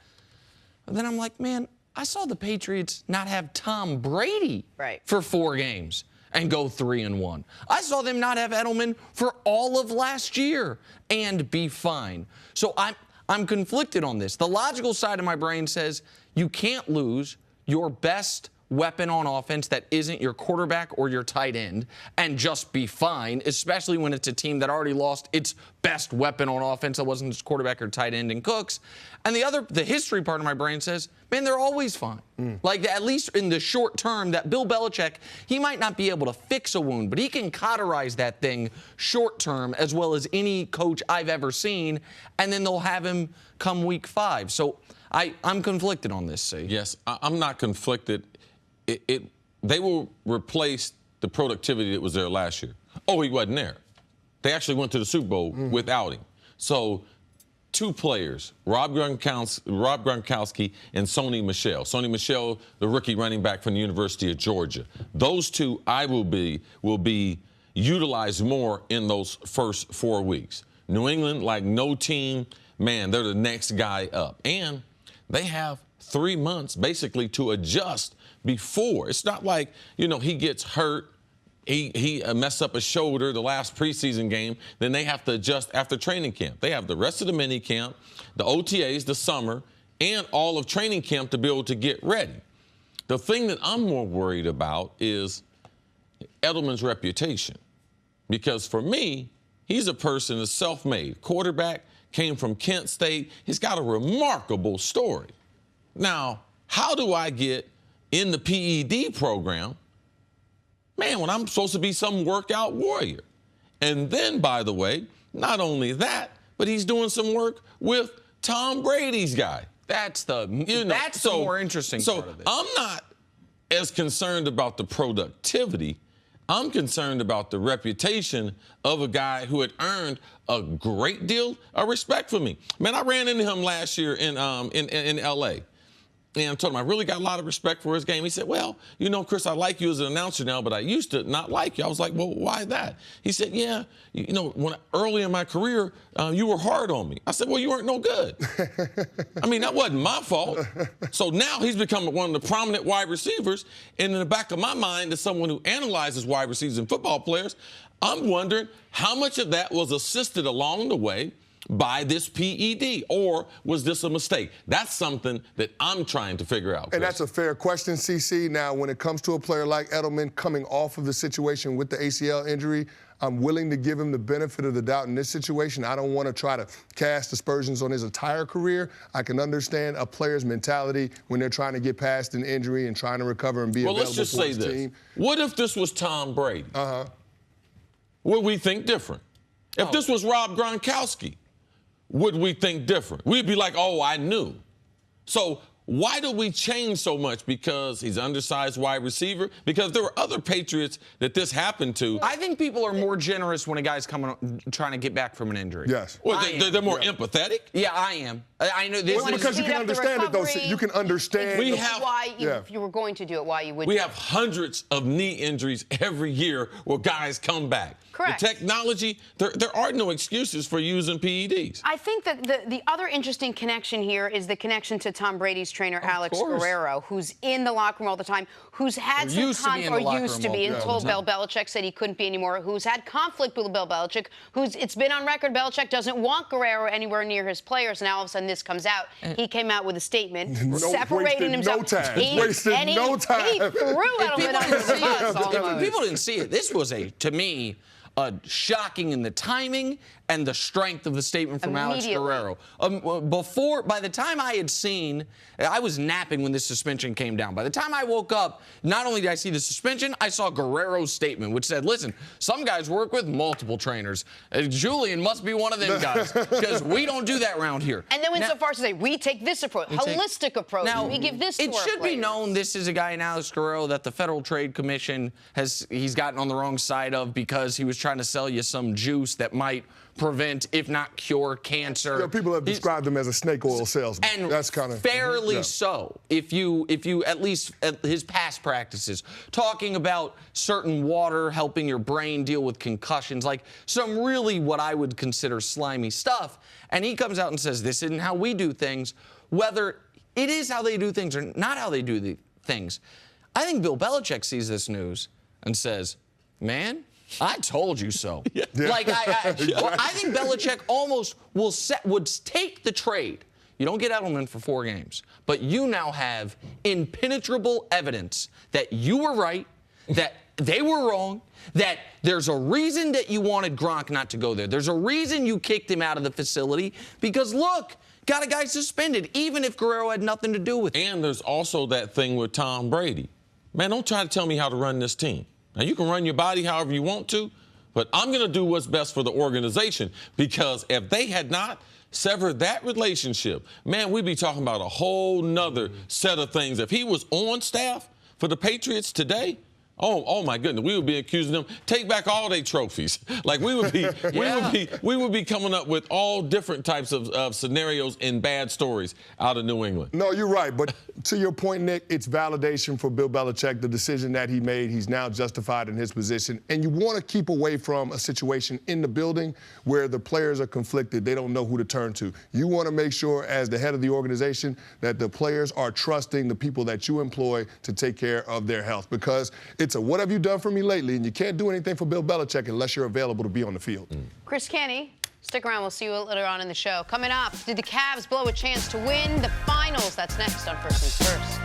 And then I'm like, man, I saw the Patriots not have Tom Brady for 4 games and go 3-1. I saw them not have Edelman for all of last year and be fine. So I'm conflicted on this. The logical side of my brain says you can't lose your best weapon on offense that isn't your quarterback or your tight end and just be fine, especially when it's a team that already lost its best weapon on offense that wasn't its quarterback or tight end in Cooks. And the history part of my brain says, man, they're always fine. Like, at least in the short term, that Bill Belichick, he might not be able to fix a wound, but he can cauterize that thing short term as well as any coach I've ever seen, and then they'll have him come week 5. So I'm conflicted on this, see? Yes, I'm not conflicted. They will replace the productivity that was there last year. Oh, he wasn't there. They actually went to the Super Bowl without him. So 2 players, Rob Gronkowski and Sony Michel. Sony Michel, the rookie running back from the University of Georgia. Those 2 will be utilized more in those first 4 weeks. New England, like no team, man, they're the next guy up. And they have 3 months basically to adjust before. It's not like, he gets hurt, he messed up a shoulder the last preseason game, then they have to adjust after training camp. They have the rest of the mini camp, the OTAs, the summer, and all of training camp to be able to get ready. The thing that I'm more worried about is Edelman's reputation. Because for me, he's a person that's self-made. Quarterback, came from Kent State. He's got a remarkable story. Now, how do I get in the PED program, man, when I'm supposed to be some workout warrior? And then, by the way, not only that, but he's doing some work with Tom Brady's guy. That's the more interesting part of this. I'm not as concerned about the productivity. I'm concerned about the reputation of a guy who had earned a great deal of respect for me. Man, I ran into him last year in L.A., and I told him I really got a lot of respect for his game. He said, well, Chris, I like you as an announcer now, but I used to not like you. I was like, well, why that? He said, yeah, when early in my career, you were hard on me. I said, well, you weren't no good. I mean, that wasn't my fault. So now he's become one of the prominent wide receivers. And in the back of my mind, as someone who analyzes wide receivers and football players, I'm wondering how much of that was assisted along the way by this PED, or was this a mistake? That's something that I'm trying to figure out, Chris. And that's a fair question, CC. Now, when it comes to a player like Edelman coming off of the situation with the ACL injury, I'm willing to give him the benefit of the doubt in this situation. I don't want to try to cast aspersions on his entire career. I can understand a player's mentality when they're trying to get past an injury and trying to recover and be available let's just for say his this. team. What if this was Tom Brady? Would we think different? If this was Rob Gronkowski, would we think different? We'd be like, oh, I knew. So why do we change so much? Because he's undersized wide receiver? Because there were other Patriots that this happened to. I think people are more generous when a guy's trying to get back from an injury. Yes. Well, they're more empathetic? Yeah, I am. I know this. Because you can understand it, though. You can understand. If you were going to do it, why you would. We have hundreds of knee injuries every year where guys come back. Correct. The technology, there are no excuses for using PEDs. I think that the other interesting connection here is the connection to Tom Brady's trainer, Alex Guerrero, who's in the locker room all the time, who's had some conflict, or used to be, until Bill Belichick said he couldn't be anymore, who's had conflict with Bill Belichick, it's been on record, Belichick doesn't want Guerrero anywhere near his players. Now all of a sudden this comes out. He came out with a statement separating himself. Wasted no time. He threw Edelman under the bus almost. People didn't see it. This was to me, shocking in the timing and the strength of the statement from Alex Guerrero. By the time I had seen, I was napping when this suspension came down. By the time I woke up, not only did I see the suspension, I saw Guerrero's statement, which said, listen, some guys work with multiple trainers. Julian must be one of them guys, because we don't do that around here. And then went so far as to say, we take this approach, holistic approach. Now, we give this to our It should players. be known this is a guy in Alex Guerrero that the Federal Trade Commission he's gotten on the wrong side of because he was trying trying to sell you some juice that might prevent, if not cure, cancer. Yeah, people have described him as a snake oil salesman. And that's kind of fairly so. If you at least at his past practices, talking about certain water helping your brain deal with concussions, like some really what I would consider slimy stuff, and he comes out and says, this isn't how we do things, whether it is how they do things or not how they do the things. I think Bill Belichick sees this news and says, man, I told you so. Yeah. Like, I think Belichick almost would take the trade. You don't get Edelman for 4 games, but you now have impenetrable evidence that you were right, that they were wrong, that there's a reason that you wanted Gronk not to go there. There's a reason you kicked him out of the facility because, look, got a guy suspended, even if Guerrero had nothing to do with it. And there's also that thing with Tom Brady. Man, don't try to tell me how to run this team. Now, you can run your body however you want to, but I'm going to do what's best for the organization because if they had not severed that relationship, man, we'd be talking about a whole nother set of things. If he was on staff for the Patriots today, oh my goodness, we would be accusing them, take back all their trophies. Like we would be coming up with all different types of scenarios and bad stories out of New England. No, you're right. But to your point, Nick, it's validation for Bill Belichick, the decision that he made. He's now justified in his position. And you want to keep away from a situation in the building where the players are conflicted. They don't know who to turn to. You want to make sure, as the head of the organization, that the players are trusting the people that you employ to take care of their health. Because it's a what have you done for me lately? And you can't do anything for Bill Belichick unless you're available to be on the field. Chris Canny, stick around. We'll see you later on in the show. Coming up, did the Cavs blow a chance to win the finals? That's next on First Things First.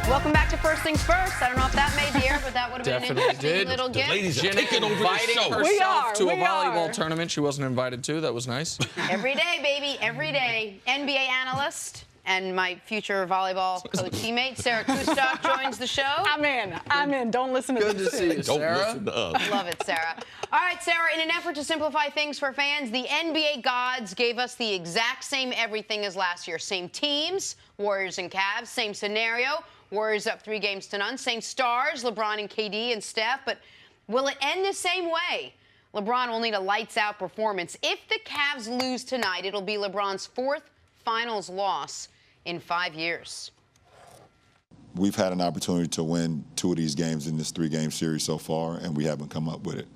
Welcome back to First Things First. I don't know if that made the air, but that would have been an interesting little gift. Ladies are taking over the show. Herself to a volleyball tournament she wasn't invited to. That was nice. Every day, baby, every day. NBA analyst and my future volleyball coach teammate, Sarah Kustok, joins the show. I'm in. Don't listen to Good to see you, Sarah. Don't listen to us. Love it, Sarah. All right, Sarah, in an effort to simplify things for fans, the NBA gods gave us the exact same everything as last year. Same teams, Warriors and Cavs, same scenario, Warriors up 3-0. Same stars, LeBron and KD and Steph, but will it end the same way? LeBron will need a lights-out performance. If the Cavs lose tonight, it'll be LeBron's 4th finals loss in 5 years. We've had an opportunity to win 2 of these games in this 3-game series so far, and we haven't come up with it.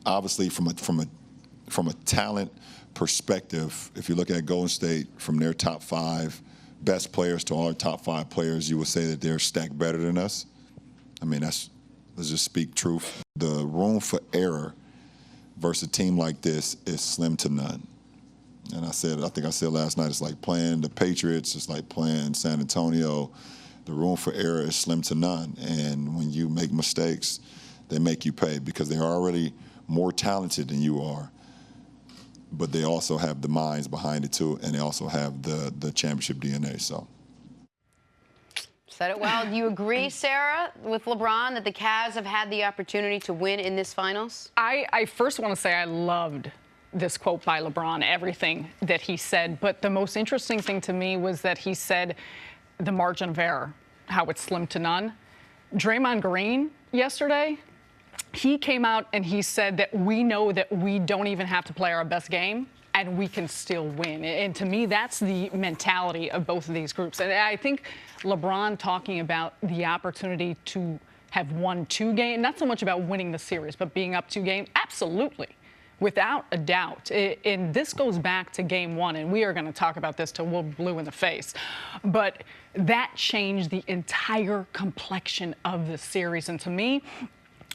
Obviously, from a talent perspective, if you look at Golden State, from their top 5 best players to our top 5 players, you would say that they're stacked better than us. I mean, let's just speak truth. The room for error versus a team like this is slim to none. And I think I said last night, it's like playing the Patriots, it's like playing San Antonio. The room for error is slim to none. And when you make mistakes, they make you pay because they're already more talented than you are. But they also have the minds behind it too, and they also have the championship DNA. So. Said it well. Do you agree, Sarah, with LeBron that the Cavs have had the opportunity to win in this finals? I first want to say I loved this quote by LeBron, everything that he said. But the most interesting thing to me was that he said the margin of error, how it's slim to none. Draymond Green yesterday, he came out and he said that we know that we don't even have to play our best game and we can still win. And to me, that's the mentality of both of these groups. And I think LeBron talking about the opportunity to have won 2 games, not so much about winning the series, but being up 2 games, absolutely. Without a doubt. And this goes back to game 1, and we are going to talk about this till we're blue in the face. But that changed the entire complexion of the series. And to me,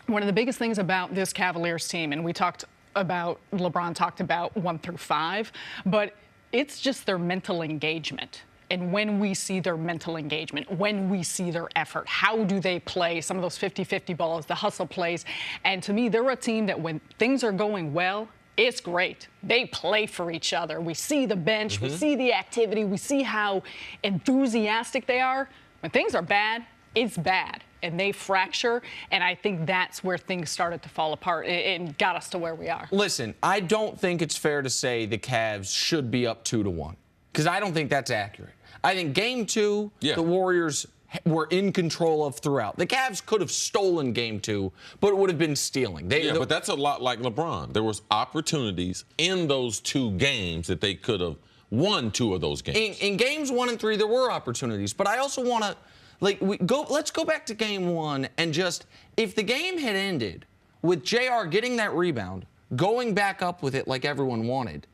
one of the biggest things about this Cavaliers team, and LeBron talked about 1 through 5, but it's just their mental engagement. And when we see their mental engagement, when we see their effort, how do they play some of those 50-50 balls, the hustle plays? And to me, they're a team that when things are going well, it's great. They play for each other. We see the bench, we see the activity, we see how enthusiastic they are. When things are bad, it's bad. And they fracture, and I think that's where things started to fall apart and got us to where we are. Listen, I don't think it's fair to say the Cavs should be up 2-1, because I don't think that's accurate. I think game 2, the Warriors were in control of throughout. The Cavs could have stolen game 2, but it would have been stealing. But that's a lot like LeBron. There was opportunities in those 2 games that they could have won 2 of those games. In games 1 and 3, there were opportunities, but I also want to, let's go back to game 1 and just, if the game had ended with JR getting that rebound, going back up with it like everyone wanted,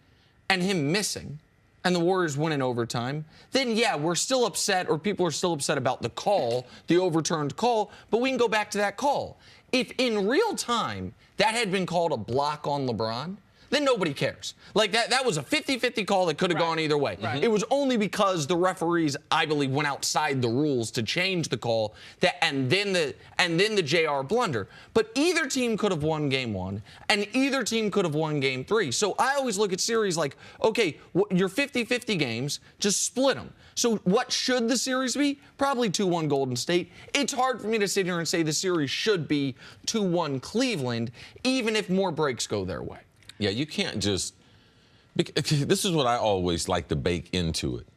and him missing, and the Warriors win in overtime, then yeah, we're still upset, or people are still upset about the call, the overturned call, but we can go back to that call. If in real time that had been called a block on LeBron, then nobody cares. Like that was a 50-50 call that could have gone either way. It was only because the referees, I believe, went outside the rules to change the call and then the JR blunder. But either team could have won game 1 and either team could have won game 3. So I always look at series like, okay, your 50-50 games, just split them. So what should the series be? Probably 2-1 Golden State. It's hard for me to sit here and say the series should be 2-1 Cleveland, even if more breaks go their way. Yeah, you can't just. This is what I always like to bake into it.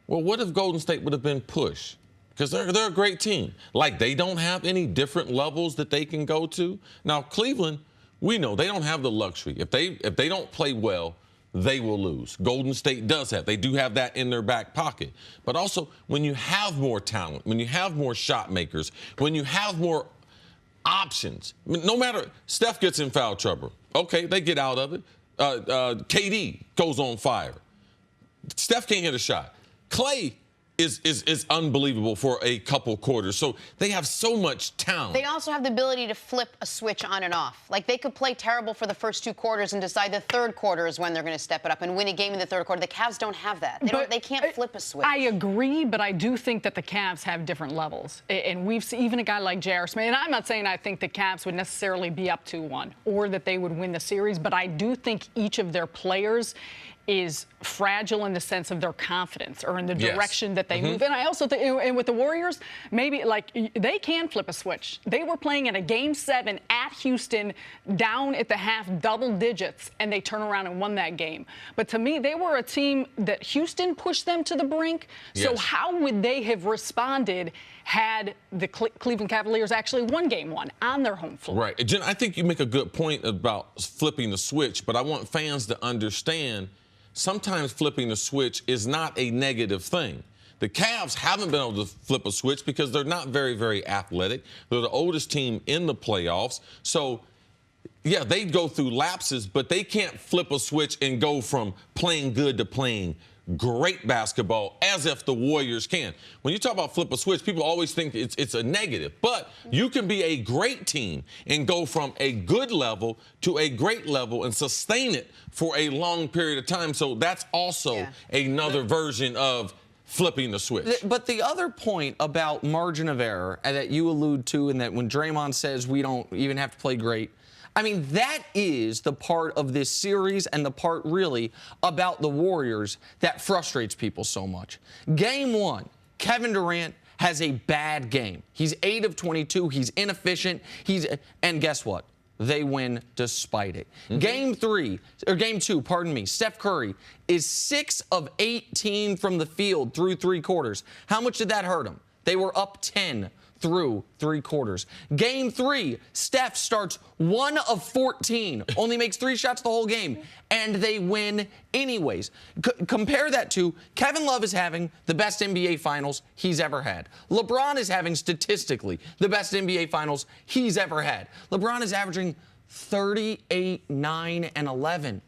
Well, what if Golden State would have been pushed? Because they're a great team. Like, they don't have any different levels that they can go to. Now, Cleveland, we know they don't have the luxury. If they don't play well, they will lose. Golden State does have. They do have that in their back pocket. But also, when you have more talent, when you have more shot makers, when you have more options, no matter, Steph gets in foul trouble. Okay, they get out of it. KD goes on fire. Steph can't hit a shot. Clay is unbelievable for a couple quarters. So they have so much talent. They also have the ability to flip a switch on and off. Like, they could play terrible for the first 2 quarters and decide the 3rd quarter is when they're going to step it up and win a game in the 3rd quarter. The Cavs don't have that. They can't flip a switch. I agree, but I do think that the Cavs have different levels. And we've seen even a guy like J.R. Smith, and I'm not saying I think the Cavs would necessarily be up 2-1 or that they would win the series, but I do think each of their players is fragile in the sense of their confidence or in the direction that they move. And I also think, and with the Warriors, maybe like they can flip a switch. They were playing in a game 7 at Houston, down at the half, double digits, and they turn around and won that game. But to me, they were a team that Houston pushed them to the brink. So how would they have responded had the Cleveland Cavaliers actually won game 1 on their home floor? Right. Jen, I think you make a good point about flipping the switch, but I want fans to understand sometimes flipping the switch is not a negative thing. The Cavs haven't been able to flip a switch because they're not very, very athletic. They're the oldest team in the playoffs. So, yeah, they go through lapses, but they can't flip a switch and go from playing good to playing great basketball as if the Warriors can. When you talk about flip a switch, people always think it's a negative. But you can be a great team and go from a good level to a great level and sustain it for a long period of time. So that's also another version of flipping the switch. But the other point about margin of error that you allude to, and that when Draymond says we don't even have to play great, I mean, that is the part of this series and the part really about the Warriors that frustrates people so much. Game 1, Kevin Durant has a bad game. He's 8 of 22. He's inefficient. And guess what? They win despite it. Game 2, pardon me, Steph Curry is 6 of 18 from the field through 3 quarters. How much did that hurt him? They were up 10 through 3 quarters. Game 3, Steph starts 1 of 14, only makes 3 shots the whole game, and they win anyways. Compare that to Kevin Love is having the best NBA Finals he's ever had. LeBron is having statistically the best NBA Finals he's ever had. LeBron is averaging 38, 9, and 11.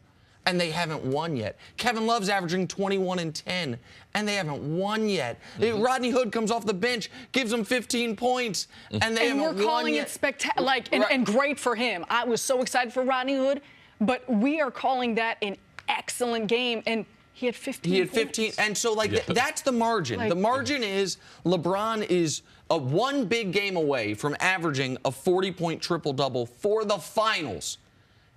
And they haven't won yet. Kevin Love's averaging 21 and 10, and they haven't won yet. Rodney Hood comes off the bench, gives them 15 points, and they haven't won yet. And we're calling it spectacular, and great for him. I was so excited for Rodney Hood, but we are calling that an excellent game, and he had 15 He had 15, points. and so, that's the margin. The margin is LeBron is a 1 big game away from averaging a 40-point triple-double for the finals.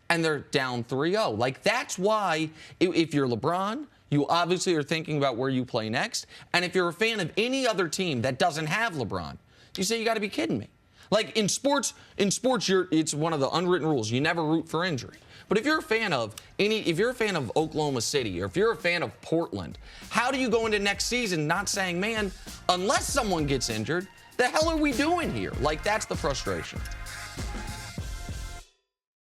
And they're down 3-0. That's why, if you're LeBron, you obviously are thinking about where you play next. And if you're a fan of any other team that doesn't have LeBron, you say, you got to be kidding me. In sports, it's one of the unwritten rules. You never root for injury. But if you're a fan of Oklahoma City, or if you're a fan of Portland, how do you go into next season not saying, man, unless someone gets injured, the hell are we doing here? Like, that's the frustration.